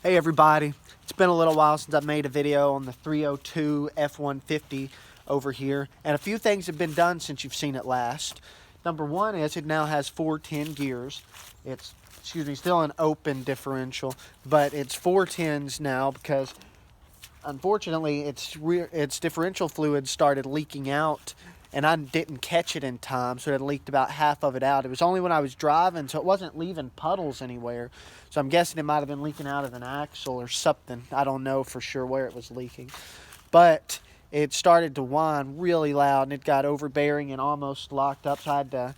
Hey everybody, it's been a little while since I made a video on the 302 F150 over here, and a few things have been done since you've seen it last. Number one is it now has 410 gears. It's, still an open differential, but it's 410s now because unfortunately its differential fluid started leaking out and I didn't catch it in time, so it had leaked about half of it out. It was only when I was driving, so it wasn't leaving puddles anywhere. So I'm guessing it might have been leaking out of an axle or something. I don't know for sure where it was leaking. But it started to whine really loud, and it got overbearing and almost locked up, so I had to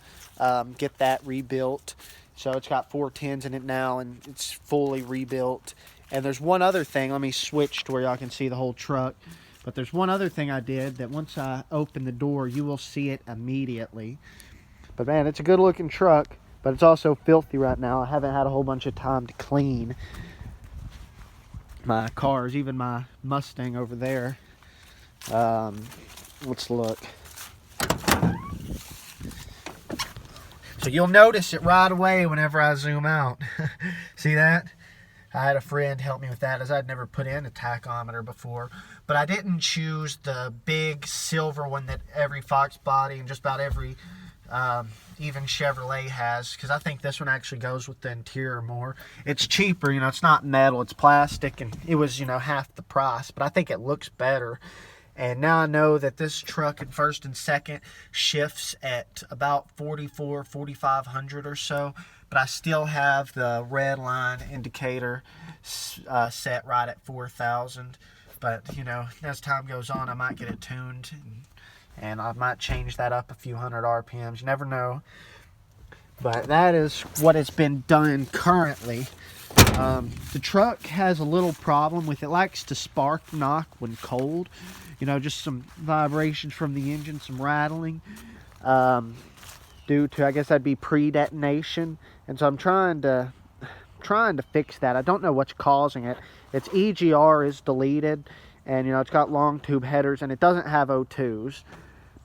get that rebuilt. So it's got 410s in it now, and it's fully rebuilt. And there's one other thing. Let me switch to where y'all can see the whole truck. But there's one other thing I did that once I open the door, you will see it immediately. But man, it's a good looking truck, but it's also filthy right now. I haven't had a whole bunch of time to clean my cars, even my Mustang over there. Let's look. So you'll notice it right away whenever I zoom out. See that? I had a friend help me with that, as I'd never put in a tachometer before. But I didn't choose the big silver one that every Fox body and just about every even Chevrolet has, because I think this one actually goes with the interior more. It's cheaper, it's not metal, it's plastic, and it was, half the price. But I think it looks better. And now I know that this truck in first and second shifts at about 4,500 or so. But I still have the red line indicator set right at 4,000. But, as time goes on, I might get it tuned. And I might change that up a few hundred RPMs. You never know. But that is what has been done currently. The truck has a little problem with it. Likes to spark knock when cold. Just some vibrations from the engine, some rattling. Due to, I guess that'd be pre-detonation. And so I'm trying to fix that. I don't know what's causing it. Its EGR is deleted, and it's got long tube headers, and it doesn't have O2s.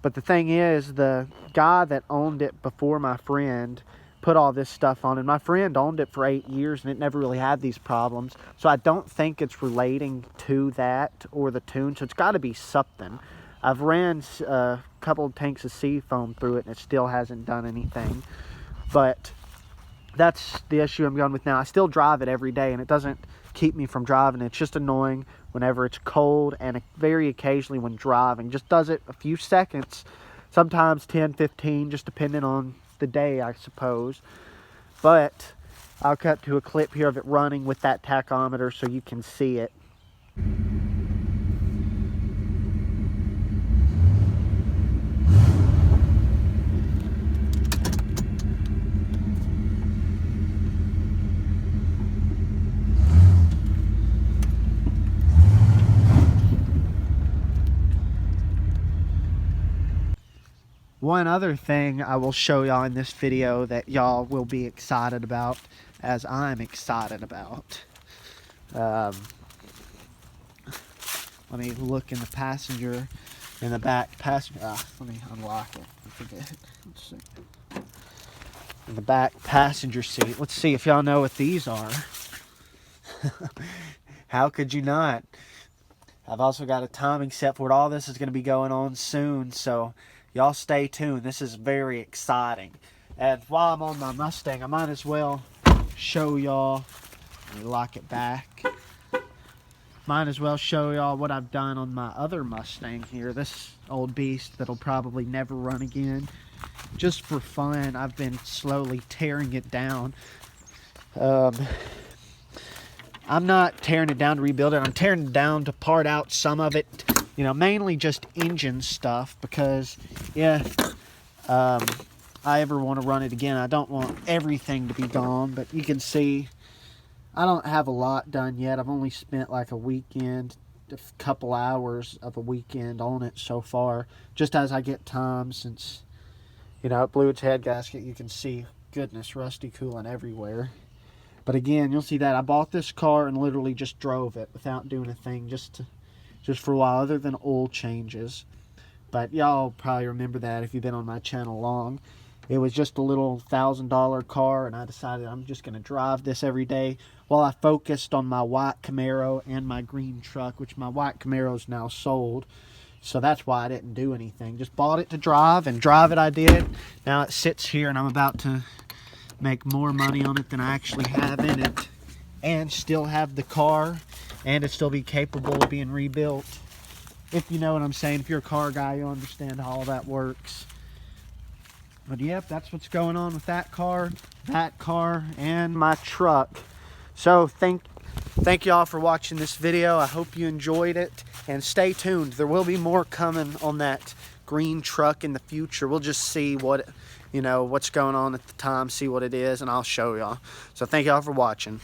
But the thing is, the guy that owned it before my friend put all this stuff on, and my friend owned it for 8 years, and it never really had these problems. So I don't think it's relating to that or the tune. So it's got to be something. I've ran a couple of tanks of seafoam through it, and it still hasn't done anything. But that's the issue I'm going with now. I still drive it every day, and it doesn't keep me from driving. It's just annoying whenever it's cold, and very occasionally when driving. Just does it a few seconds, sometimes 10, 15, just depending on the day, I suppose. But I'll cut to a clip here of it running with that tachometer so you can see it. One other thing I will show y'all in this video that y'all will be excited about, as I'm excited about. Let me look in the passenger, in the back passenger. Let me unlock it. I forget. Let's see. In the back passenger seat. Let's see if y'all know what these are. How could you not? I've also got a timing set for it. All this is going to be going on soon, so y'all stay tuned. This is very exciting. And while I'm on my Mustang, I might as well show y'all. Let me lock it back. Might as well show y'all what I've done on my other Mustang here. This old beast that'll probably never run again. Just for fun, I've been slowly tearing it down. I'm not tearing it down to rebuild it. I'm tearing it down to part out some of it. Mainly just engine stuff, because if I ever want to run it again, I don't want everything to be gone. But you can see I don't have a lot done yet. I've only spent like a weekend, a couple hours of a weekend on it so far, just as I get time, since it blew its head gasket. You can see, goodness, rusty coolant everywhere. But again, you'll see that I bought this car and literally just drove it without doing a thing, just for a while, other than oil changes. But y'all probably remember that if you've been on my channel long. It was just a little $1,000 car, and I decided I'm just going to drive this every day while I focused on my white Camaro and my green truck, which my white Camaro is now sold. So that's why I didn't do anything. Just bought it to drive, and drive it I did. Now it sits here, and I'm about to make more money on it than I actually have in it, and still have the car, and it still be capable of being rebuilt. If you know what I'm saying. If you're a car guy, you'll understand how all that works. But yep, that's what's going on with that car, and my truck. So thank y'all for watching this video. I hope you enjoyed it, and stay tuned. There will be more coming on that green truck in the future. We'll just see what, what's going on at the time, see what it is, and I'll show y'all. So thank y'all for watching.